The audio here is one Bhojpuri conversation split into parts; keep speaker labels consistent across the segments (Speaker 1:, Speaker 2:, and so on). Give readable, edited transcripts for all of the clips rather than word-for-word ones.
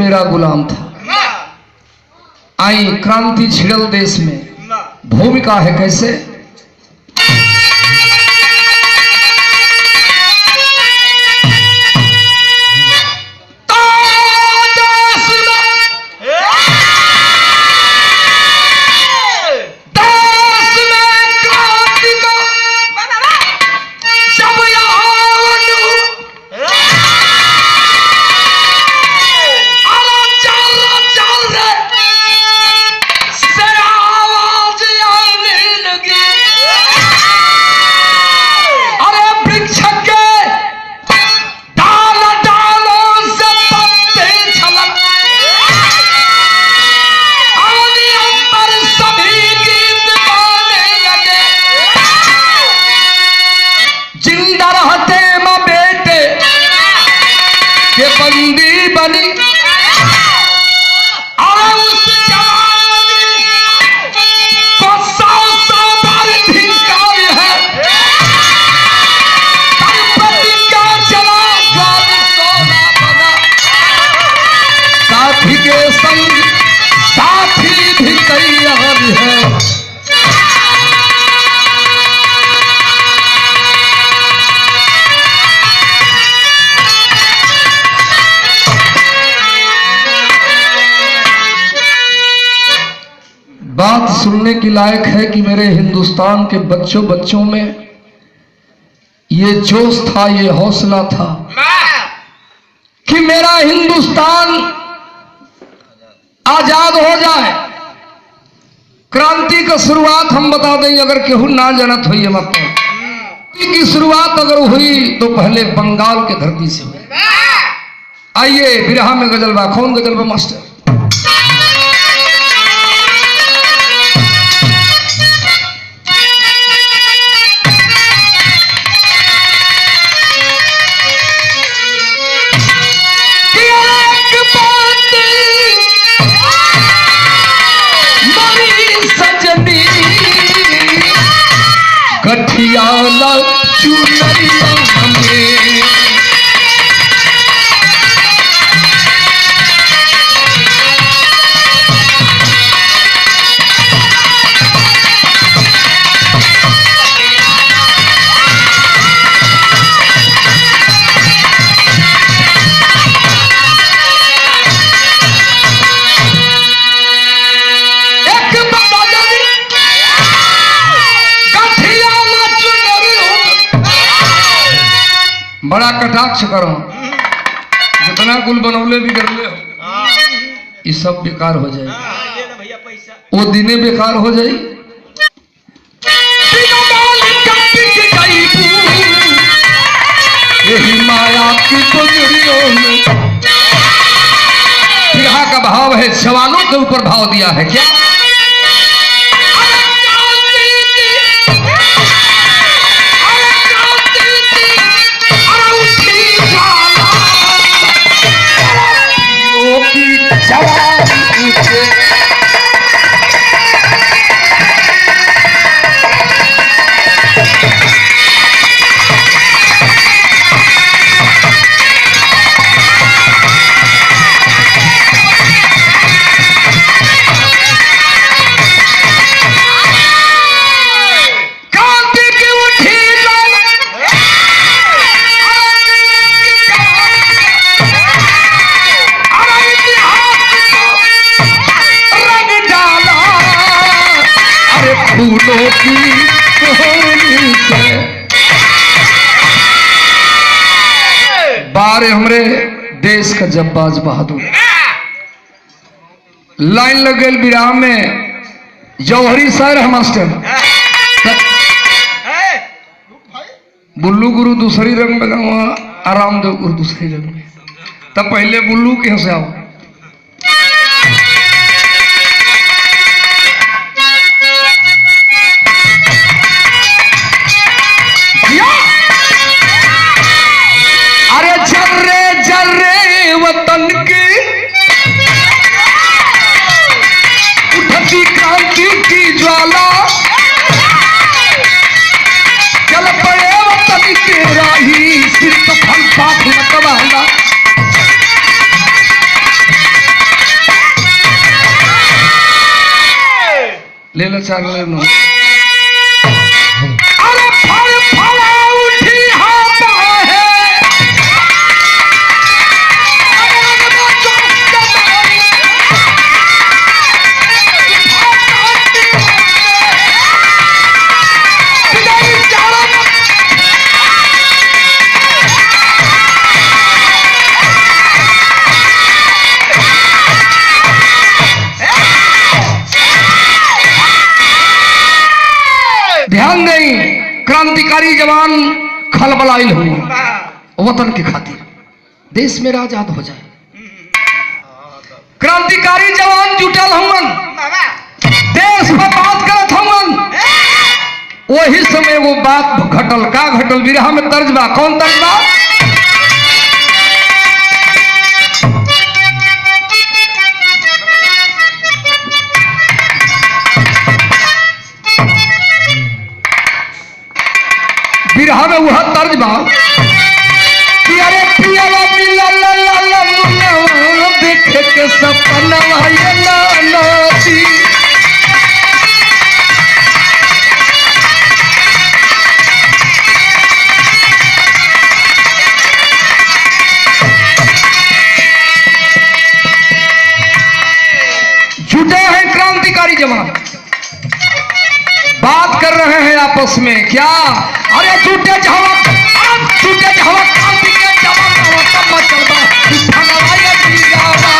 Speaker 1: मेरा गुलाम था। आई क्रांति छिड़ल देश में, भूमिका है कैसे? बात सुनने की लायक है कि मेरे हिंदुस्तान के बच्चों में ये जोश था, ये हौसला था कि मेरा हिंदुस्तान आजाद हो जाए। क्रांति का शुरुआत हम बता दें, अगर केहू ना जानत हुई मत की शुरुआत अगर हुई तो पहले बंगाल के धरती से हुई। आइए बिरहा में गजलबा। कौन गजलबा मास्टर? गठियाला चुनरिया में बड़ा कटाक्ष करो, जितना कुल बनौले भी कर ले ये सब बेकार हो जाए। वो दिने बेकार हो जाए। यही माया की गुजरियों में बिरहा का भाव है, सवालों के ऊपर भाव दिया है क्या? फूलों की बारे हमरे देश का जब्बाज बहादुर लाइन लग गई विराम में। जौहरी शहर है मास्टर, बुल्लू गुरु दूसरी रंग में गाँव, आरामदेव गुरु दूसरी रंग में। तब पहले बुल्लू के से आओ। वतन की उठती क्रांति की ज्वाला, चल पड़े वतन तेरा ही सिर तो फल पात मतवाला। ले लो 4 ले लो। अरे फल फला उठी हाथ है ध्यान नहीं, क्रांतिकारी जवान खलबलाइल हुआ वतन के खातिर, देश मेरा आजाद हो जाए। क्रांतिकारी जवान जुटल हुवन, देश पर बात करत हुवन। वही समय वो बात घटल, का घटल? बिरहा में तर्ज बा, कौन तर्ज बा? बिरहा में वह तर्ज बा कि अरे पियाला मिला ला ला ला मुन्ना देखे के सपना ये नाती। जुटे हैं क्रांतिकारी जवान, बात कर रहे हैं आपस में, क्या? अरे छूटे जहवा क्रांति के जवान तब मचलबा भगवाया जी जावा।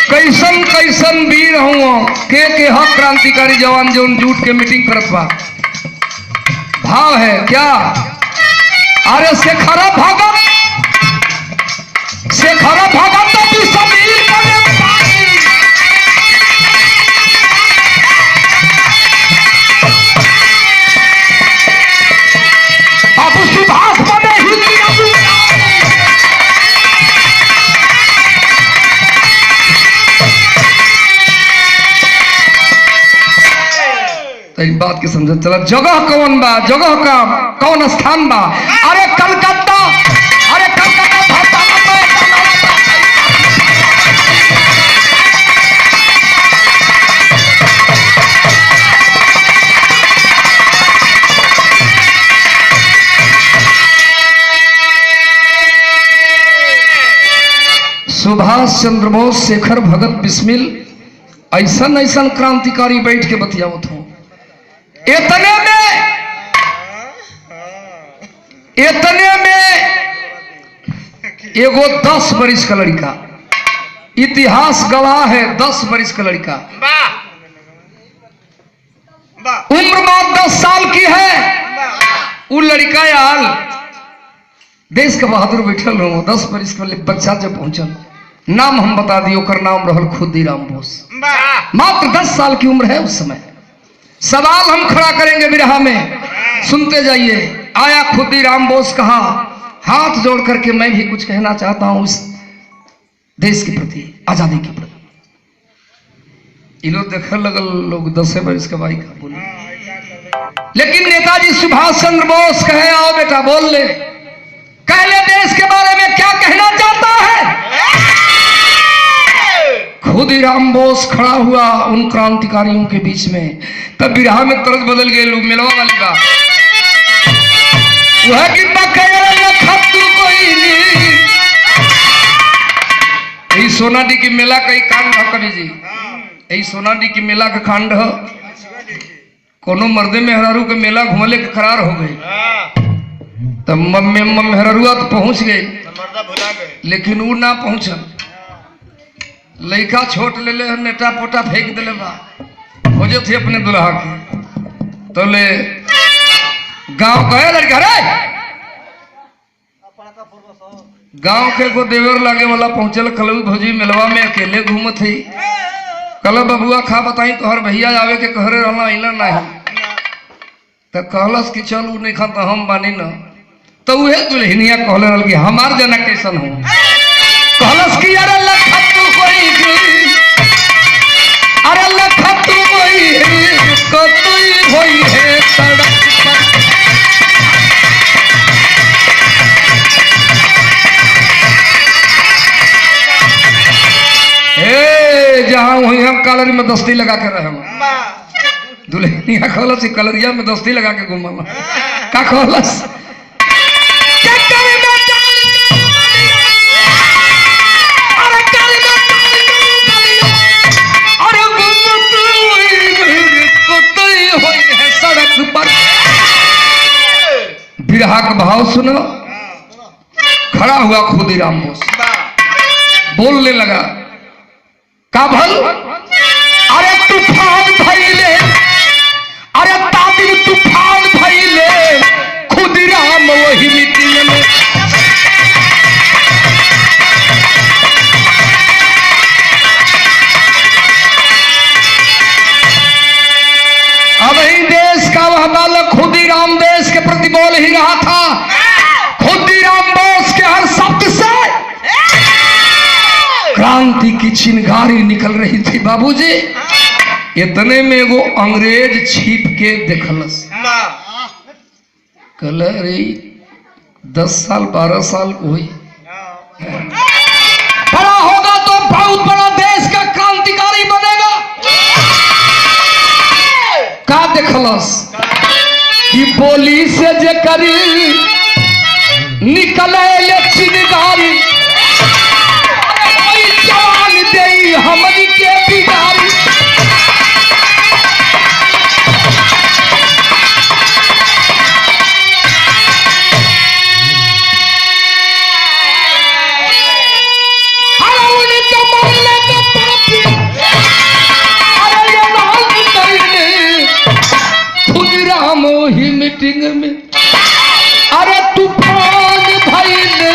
Speaker 1: कैसन कैसन वीर हूँ के हक क्रांतिकारी जवान जो जुट के मीटिंग करत बा। भाव है क्या? अरे शेखर भगत तो समीर अब सुभाष बने ही तो इस बात की समझ चला। जगह कौन बा, जगह का कौन स्थान बा? अरे कलकत्ता, अरे कलकत्ता सुभाष चंद्र बोस, शेखर भगत, बिस्मिल ऐसन ऐसन क्रांतिकारी बैठ के बतियावत हो। इतने में एगो 10 बरिस का लड़का, इतिहास गवाह है, 10 बरिस का लड़का, उम्र मात्र 10 साल की है। वो लड़का यार देश का बहादुर बैठल हो, 10 बरिस का बच्चा जब पहुंचल, नाम हम बता दिए, ओकर नाम रहल खुदीराम बोस। मात्र 10 साल की उम्र है उस समय। सवाल हम खड़ा करेंगे बिरहा में, सुनते जाइए। आया खुदीराम बोस कहा, हाथ जोड़ करके मैं भी कुछ कहना चाहता हूं इस देश के प्रति, आजादी के प्रति। इलो देखे लगल लोग 10 बरिस के भाई का बोले, लेकिन नेताजी सुभाष चंद्र बोस कहे, आओ बेटा बोल ले, कह ले देश के बारे में क्या कहना चाहता है। खुदीराम बोस खड़ा हुआ उन क्रांतिकारियों के बीच में। तब बिरहा में तरज बदल गए, लोग मिलवा वाली का वह कि कोई नहीं। यही सोनाडी की मेला का ही कांड है कवि जी, यही सोनाडी की मेला का कांड है। कोनो मर्दे मेहरारू के मेला घूमले के करार हो गए, तब मेहरारुआ तो पहुंच गए, लेकिन वो ना पहुंचल। लड़का छोट ले ले, नेटा पोटा फेंक दिले बा, खोजे थे अपने दुल्हा के। तो ले गांव कहे लड़का, रे गांव के को देवर लागे वाला पहुंचल, कलऊ भौजी मिलवा में अकेले घूमत थी। कल बबुआ खा बताई तोहर भैया आवे के कहरे रहना, अइला नहीं। तो कहलस कि चल उ नहीं खा तो हम बानी न। तो उहे दुल्हनिया कहले रहल कि हमार जना कैसन हो। कहलस कि अरे लखा तू कोई, अरे लखा तू कोई कतई होई है सड़क हम कलर में दस्ती लगा के रहे दुल्हनिया खोलस कलरिया में दस्ती लगा के घूमल का खोलस सड़क पर बिरहा का भाव सुनो। खड़ा हुआ खुदीराम बोस बोलने लगा का भल अरे तूफान भइले अरे तादिन तूफान भइले खुदीराम वही मीटिंग में अब ही देश का वह बालक खुदीराम देश के प्रति बोल ही रहा था। खुदीराम बोस के हर शब्द से क्रांति की चिंगारी निकल रही थी बाबूजी। इतने में वो अंग्रेज छिप के देखलस कल रे 10 साल 12 साल हुई बड़ा होगा तो बहुत बड़ा देश का क्रांतिकारी बनेगा। का देखलस कि बोली से जे करी निकले ले चिंगारी जवान दे हमरी के बिगारी खुदीराम ही मीटिंग में अरे तूफान भइले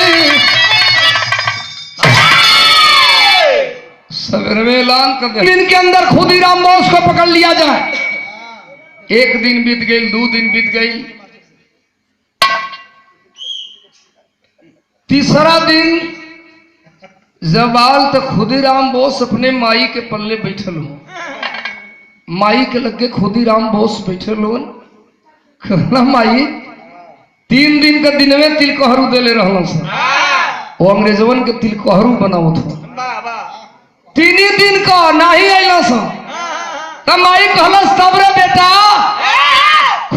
Speaker 1: सवेरे में ऐलान कर दिया दिन के अंदर खुदीराम बोस को पकड़ लिया जाए। एक दिन बीत गई 2 दिन बीत गई तीसरा दिन जब आल तो खुदीराम बोस अपने माई के पल्ले बैठल हो। माई के लगे खुदीराम बोस बैठल हो कहला माई 3 दिन का दिन में तिलकोहरू दे ले रहल वो अंग्रेजवन के तिलकोहरू बनावत हो 3 दिन का नहीं अला तब माई कहलस तब रे बेटा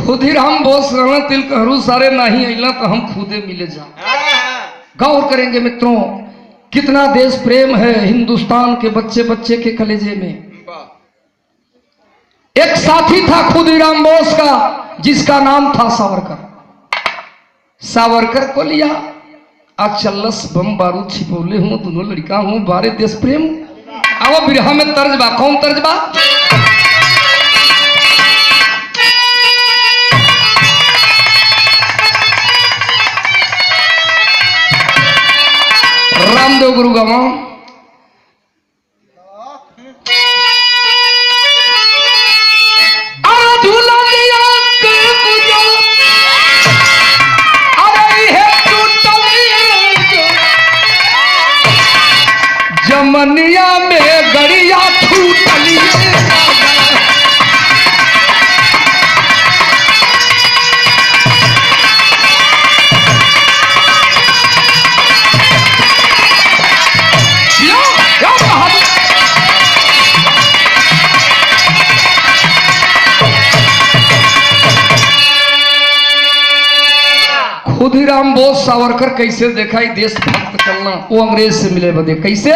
Speaker 1: खुदीराम बोस रहना तिलकोहरू सारे नहीं अला तो हम खुदे मिले जा। गौर करेंगे मित्रों कितना देश प्रेम है हिंदुस्तान के बच्चे बच्चे के कलेजे में। एक साथी था खुदीराम बोस का जिसका नाम था सावरकर। सावरकर को लिया आज चल्लस बम बारूद छिपौले हूं दोनों लड़का हूं बारे देश प्रेम। आओ बिरहा में तर्ज बा कौन तर्ज बा रामदेव गुरु गवा जमनिया में गड़िया छूटली खुदीराम बोस सावरकर कैसे देखा ही देशभक्त चलना वो अंग्रेज से मिले बदे कैसे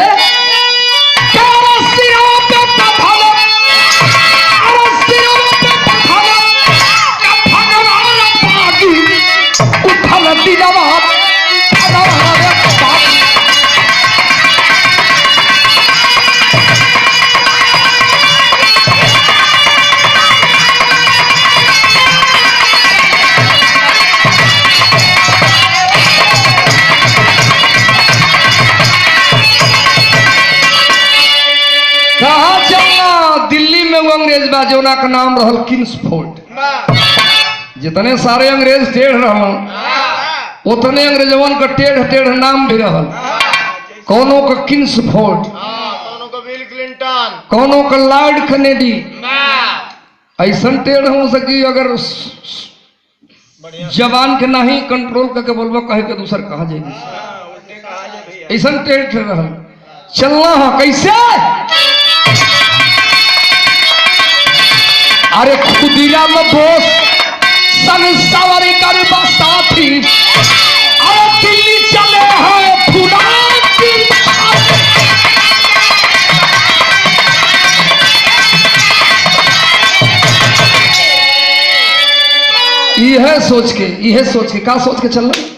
Speaker 1: अंग्रेज बाजोना का नाम रहल किंग्सफोर्ड। जितने सारे अंग्रेज टेढ़ रहल उतने अंग्रेजवन का टेढ़ टेढ़ नाम भी रहल। कौनों का किंग्सफोर्ड कौनों का बिल क्लिंटन कौनों का लॉर्ड कैनेडी। ऐसा टेढ़ हो सकी अगर जवान के नहीं कंट्रोल करके बोलबो कहे के दूसर कहा जाएगी ऐसा टेढ़ रहल चलना है कैसे अरे खुदीराम बोस सन सवारी कर साथी, अरे दिल्ली चले हैं फुलान की। यह सोच के क्या सोच के चल रहा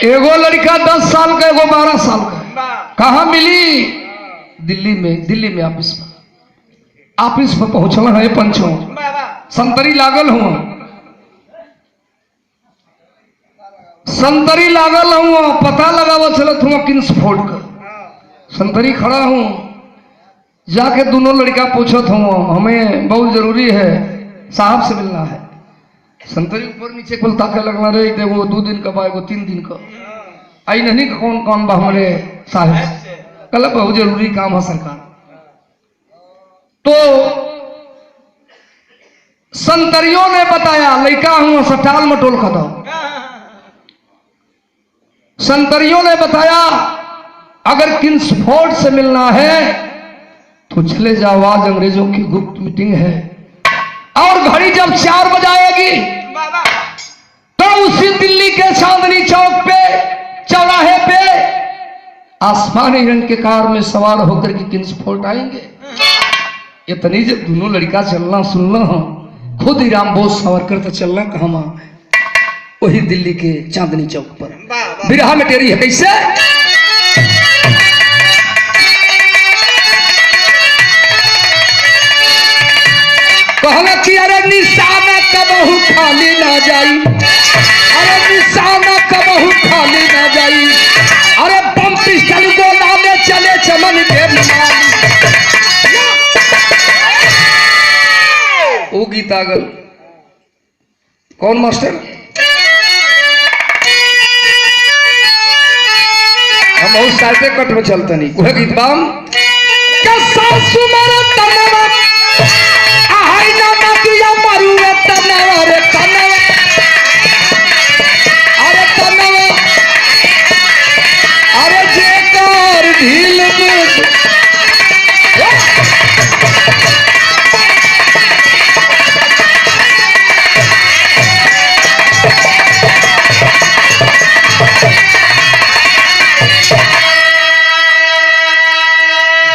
Speaker 1: एगो लड़का 10 साल का, एगो 12 साल का, कहा मिली? दिल्ली में ऑफिस पर पहुंचल है पंचों, संतरी लागल हूं, पता लगावा चलत हूँ किंग्सफोर्ड का, संतरी खड़ा हूं, जाके दोनों लड़का पूछत हूँ हमें बहुत जरूरी है, साहब से मिलना है। संतरी ऊपर नीचे कुल ताके लगना रे, देखो 2 दिन का बा, एगो 3 दिन का, आई नहीं कौन कौन बा हमारे साहब, कल बहुत जरूरी काम है सरकार। तो संतरियों ने बताया लड़का हूं सटाल मटोल खा दो। संतरियों ने बताया अगर किंग्सफोर्ड से मिलना है तो चले जाओ, आज अंग्रेजों की गुप्त मीटिंग है और घड़ी जब 4 बजाएगी तो उसी दिल्ली के चांदनी चौक पे, चौराहे पे आसमानी रंग के कार में सवार होकर के किंग्सफोर्ड आएंगे। इतनी जब दोनों लड़का चलना सुनना, खुदीराम बोस सावरकर तो चलना कहाँ, वही दिल्ली के चांदनी चौक पर। बिरहा में टेरी है कैसे? कहना कि अरे निशाना कबहू खाली ना जाई, अरे निशाना कबहू खाली ना जाई, अरे बम पिस्टल गोला में चले चमन के ओ गीतागल कौन मास्टर? हम बहुत साइडे कट में चलते नहीं, वह गीत बाम सुमर तनवा आहाई ना नदिया मरुए तनवा रे तनवा, अरे तनवा अरे जेकर ढील में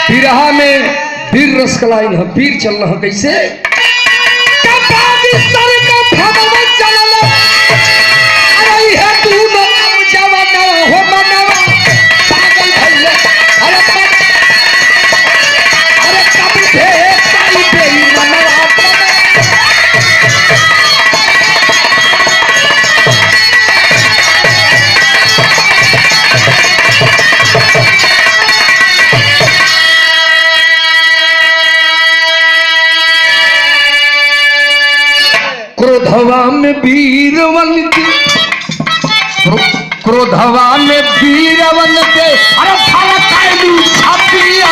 Speaker 1: बिरहा में वीर रस कलाइन है, वीर चल रहा कैसे? क्रोधवा में वीरवन की, क्रोधवा में वीरवन के, अरे थाला कायलू छापिया,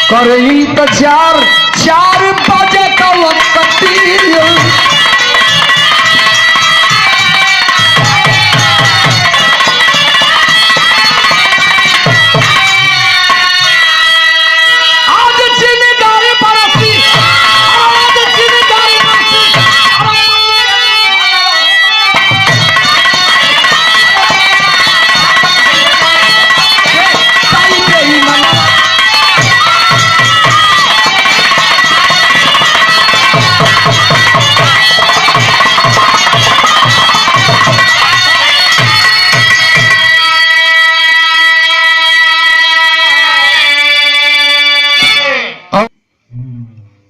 Speaker 1: कर इंतजार 4 बजे का वक्त,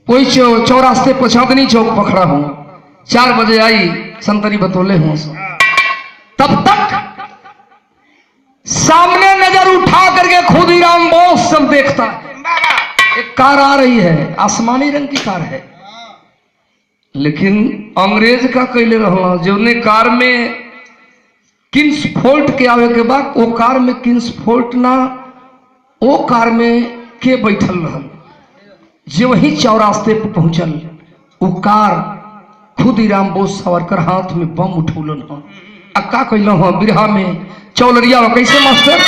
Speaker 1: कोई चौरास्ते पर चांदनी चौक पकड़ा हूं, 4 बजे आई संतरी बतौले हूं, तब तक सामने नजर उठा करके खुदीराम बोस सब देखता है, एक कार आ रही है, आसमानी रंग की कार है, लेकिन अंग्रेज का कैले रहला जो कार में किंग्स फोर्ट के आवे के बाद वो कार में किंग्स फोर्ट ना, वो कार में के बैठल रहल, जो वही चौरास्ते पर पहुंचल वो कार खुदीराम बोस सावरकर हाथ में बम उठौलन हो, अक्का कैल हो बिरहा में चौलरिया हो। कैसे मास्टर?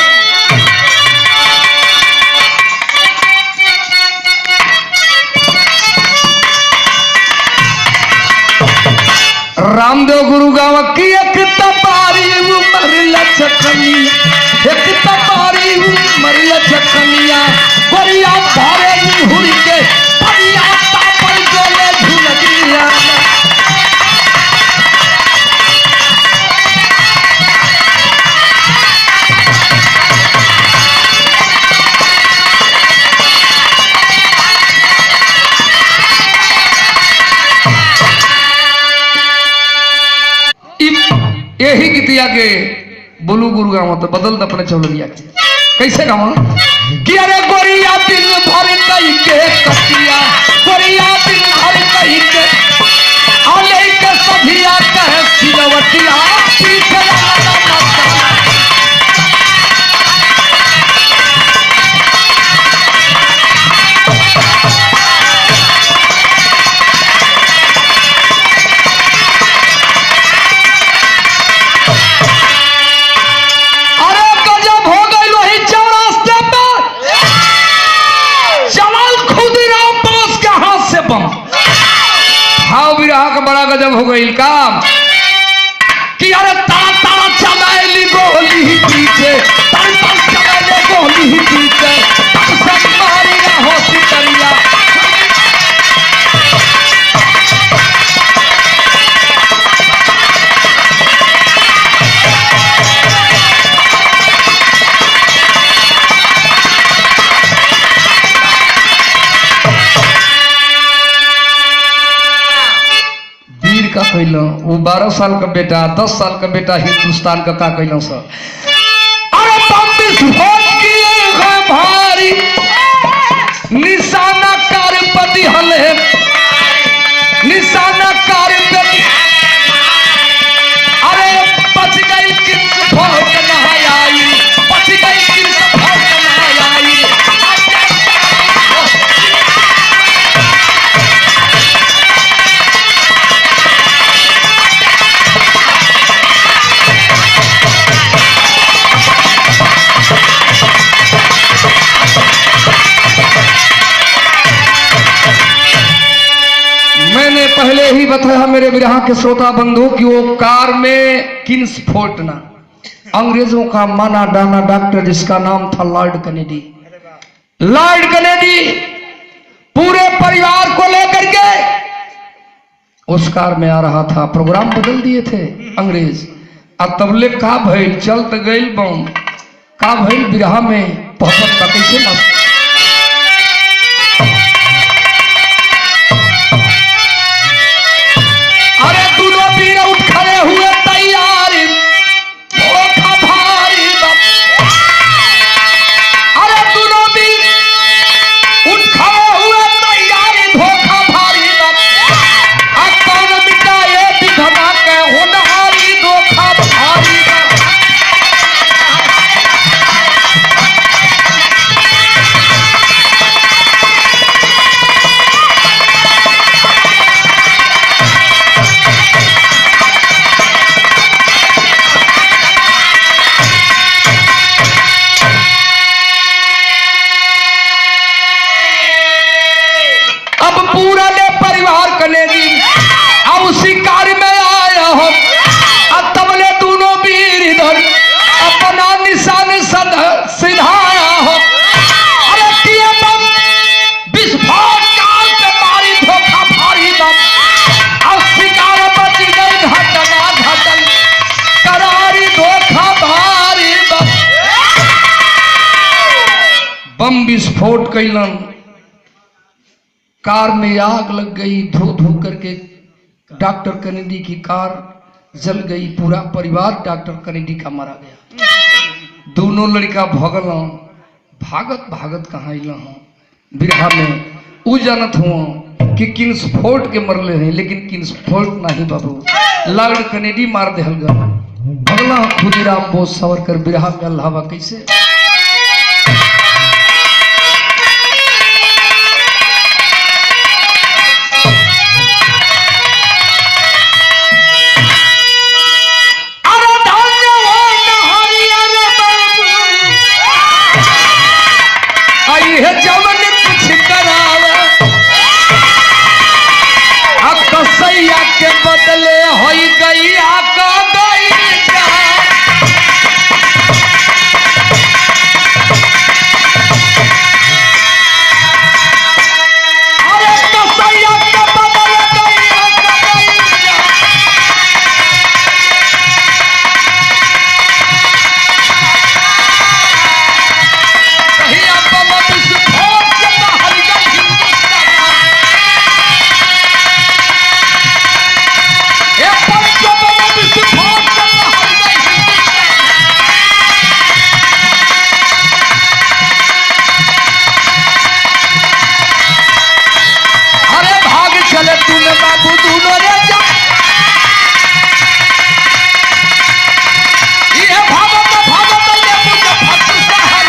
Speaker 1: रामदेव गुरु गाँव की एक तपारी उमर लचकनिया, एक तपारी उमर लचकनिया, गोरिया भारे हुई के परिया तापल गोले झुलगिया। यही गीतिया के बोलू गुरु गाँव तो बदल अपने चौलरिया के कैसे गाँव कि अरे गोरिया दिन भर कई के कटिया, गोरिया दिन भर कई के आले के सभिया कहे सिरवटिया पीछे बड़ा गजब हो गई काम कि अरे तारा तारा चलाएली गोली पीछे, तारा तारा चलाएली गोली पीछे, तब से मारी ना होती करिया। का कहलो वो 12 साल का बेटा 10 साल का बेटा हिंदुस्तान का कहलो सर, अरे बम विस्फोट किए हैं भारी निशाना कार पति हले, निशाना कार पति, अरे बच गई किस फोट ना आई, बच गई किस फोट ना आई। मैंने पहले ही बताया मेरे विरहा के श्रोता बंधु कि वो कार में किंग्स फोर्ट ना, अंग्रेजों का माना डाना डॉक्टर जिसका नाम था लॉर्ड कैनेडी, लॉर्ड कैनेडी पूरे परिवार को लेकर के उस कार में आ रहा था। प्रोग्राम बदल दिए थे अंग्रेज, अब तबले का भइल चल तो गई बम का भइल विरहा में पहुंचत का कैसे मस्त। बम विस्फोट कैलन, कार में आग लग गई, धो धो करके डॉक्टर कैनेडी की कार जल गई, पूरा परिवार डॉक्टर कैनेडी का मारा गया। दोनों लड़का भगल भागत भागत कहाँ अल बिरहा में उ जानत हुआ कि किंग्सफोर्ड के मरले हैं, लेकिन किंग्सफोर्ड नहीं बाबू, लॉर्ड कैनेडी मार दे हलगा। भगला खुदीराम बोस सावरकर बिरहा में अल्लाहवा कैसे कसैया के बदले हो गैया का गैया। अरे कसैया के बदले गैया का गैया। कहिया बम विस्फोट से बाहर गई हिंदुस्तान। अरे भाग चले तूने बाबू दोनों रे जा, ये भागत ये मुजफ्फरपुर शहर।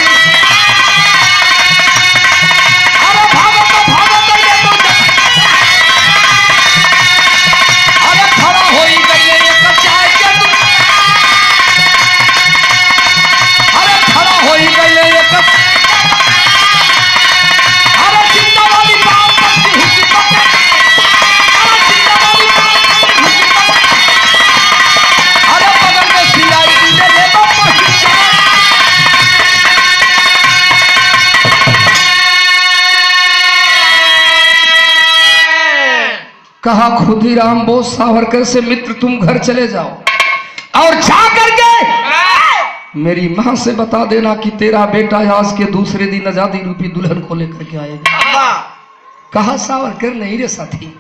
Speaker 1: अरे भागत ये मुजफ्फरपुर। अरे खड़ा हो ही गई एक चाय के तू। अरे खड़ा हो ही गई एक। अरे जिंदा वाली बात बच्ची हुई पता। अरे जिंदा वाली बात हुई पता। अरे बगल में सिलाई ले ले बाबा हिस्सा। कहा खुदीराम बोस सावरकर से मित्र तुम घर चले जाओ और जा करके मेरी मां से बता देना कि तेरा बेटा आज के दूसरे दिन आजादी रूपी दुल्हन को लेकर के आएगा। कहा सावरकर नहीं रे साथी,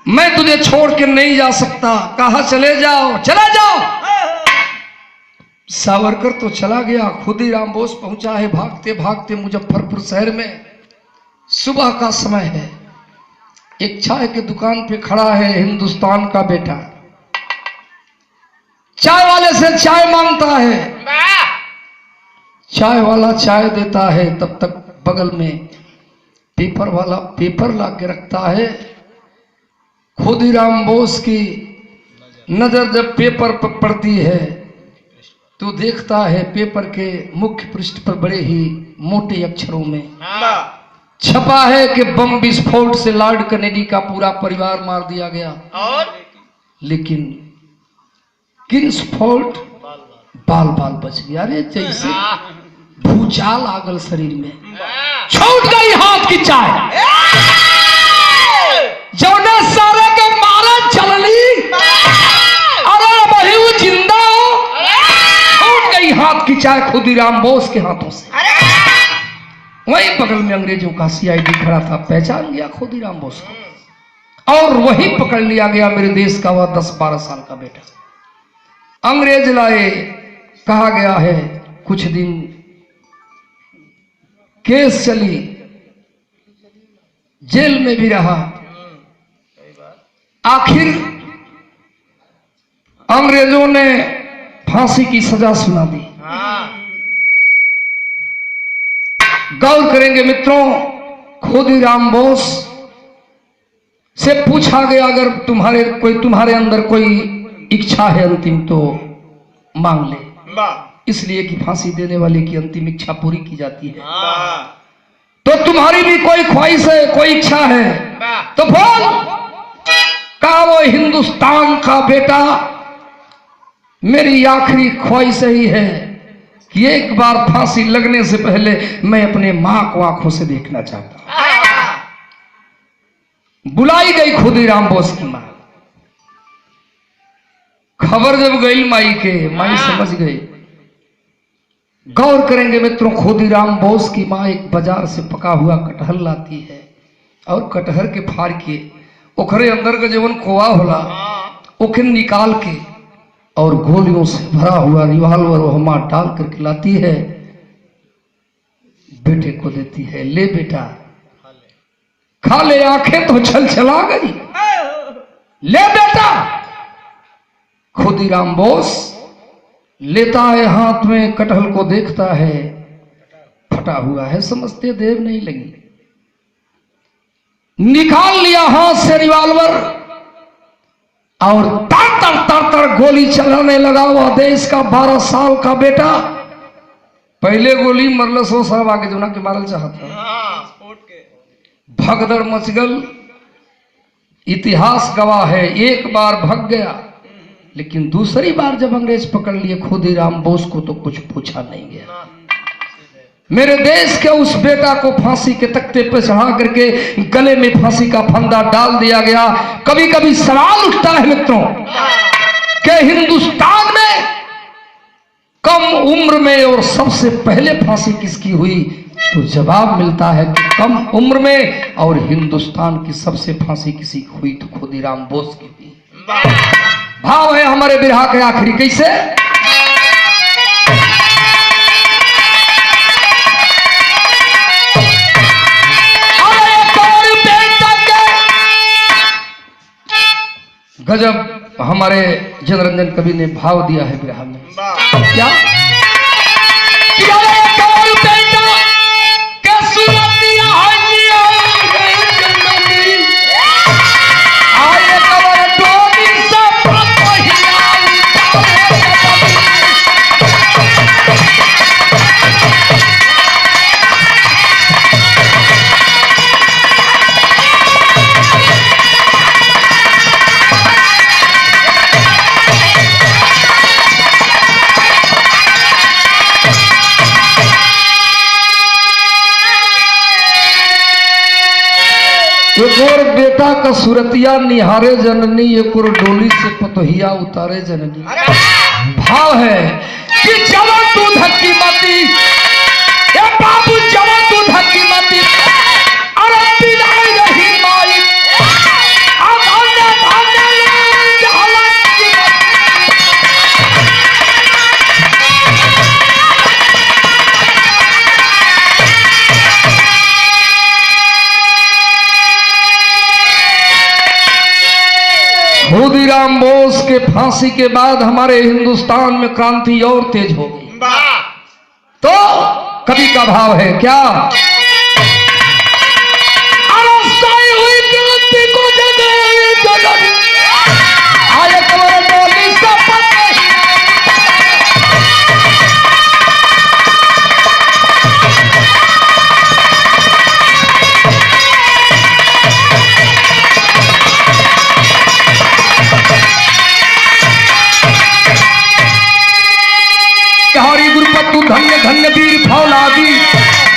Speaker 1: मैं तुझे छोड़ के नहीं जा सकता। कहा चले जाओ चला जाओ। सावरकर तो चला गया। खुदीराम बोस पहुंचा है भागते भागते मुजफ्फरपुर शहर में। सुबह का समय है। एक चाय की दुकान पे खड़ा है हिंदुस्तान का बेटा। चाय वाले से चाय मांगता है। चाय वाला चाय देता है, तब तक बगल में पेपर वाला पेपर ला के रखता है। खुदीराम बोस की नजर जब पेपर पर पड़ती है तो देखता है पेपर के मुख्य पृष्ठ पर बड़े ही मोटे अक्षरों में छपा है कि बम विस्फोट से लॉर्ड कैनेडी का पूरा परिवार मार दिया गया। और लेकिन किंग्सफोर्ड बाल बाल बच गया। अरे जैसे भूचाल आगल शरीर में, छूट गई हाथ की चाय। जौने सारे के मारे चलनी, अरे वही जिंदा छूट गई हाथ की चाय खुदीराम बोस के हाथों से। वही बगल में अंग्रेजों का सीआईडी खड़ा था, पहचान गया खुदीराम बोस को और वही पकड़ लिया गया मेरे देश का वह 10-12 साल का बेटा। अंग्रेज लाए, कहा गया है कुछ दिन केस चली, जेल में भी रहा। आखिर अंग्रेजों ने फांसी की सजा सुना दी। गौर करेंगे मित्रों, खुदीराम बोस से पूछा गया अगर तुम्हारे अंदर कोई इच्छा है अंतिम तो मांग ले, इसलिए कि फांसी देने वाले की अंतिम इच्छा पूरी की जाती है। तो तुम्हारी भी कोई ख्वाहिश है, कोई इच्छा है तो बोल। कहा वो हिंदुस्तान का बेटा, मेरी आखिरी ख्वाहिश ही है कि एक बार फांसी लगने से पहले मैं अपने मां को आंखों से देखना चाहता हूं। बुलाई गई खुदीराम बोस की मां। खबर जब गई माई के, माई समझ गई। गौर करेंगे मित्रों, खुदीराम बोस की मां एक बाजार से पका हुआ कटहल लाती है और कटहर के फाड़ के ओखरे अंदर का जवन कोआ होला ओखे निकाल के और गोलियों से भरा हुआ रिवाल्वर वो मां डाल करके लाती है, बेटे को देती है, ले बेटा खा ले। आंखें तो छल छला गई, ले बेटा। खुदीराम बोस लेता है हाथ में कटहल को, देखता है फटा हुआ है, समझते देर नहीं लगी, निकाल लिया हाथ से रिवाल्वर और तर गोली चलाने लगा। वह देश का 12 साल का बेटा, पहले गोली मरल 100 साल आगे जो ना के मारल चाहता, भगदड़ मच गल। इतिहास गवाह है, एक बार भग गया, लेकिन दूसरी बार जब अंग्रेज पकड़ लिए खुदीराम बोस को तो कुछ पूछा नहीं गया। मेरे देश के उस बेटा को फांसी के तख्ते पर चढ़ा करके गले में फांसी का फंदा डाल दिया गया। कभी कभी सवाल उठता है मित्रों कि हिंदुस्तान में कम उम्र में और सबसे पहले फांसी किसकी हुई, तो जवाब मिलता है कि कम उम्र में और हिंदुस्तान की सबसे फांसी किसी की हुई तो खुदीराम बोस की हुई। भाव है हमारे बिरहा के आखिरी कैसे, गजब हमारे जनरंजन कवि ने भाव दिया है बिरहा में। क्या एक और बेटा का सुरतिया निहारे जननी, एक और डोली से पतोहिया उतारे जननी। भाव है कि जवा तू धक्की मती, ए बाबू जवा तू धक्की मती, अरे पिलाई रही माई, अब अन्य भाने जहलत की खुदीराम बोस के फांसी के बाद हमारे हिंदुस्तान में क्रांति और तेज हो गई। तो कवि का भाव है क्या, हुई क्रांति को आए कमर डोली से धन्य धन्य वीर फौलादी,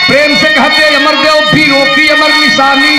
Speaker 1: प्रेम से कहते अमर देव वीरों की अमर निशानी।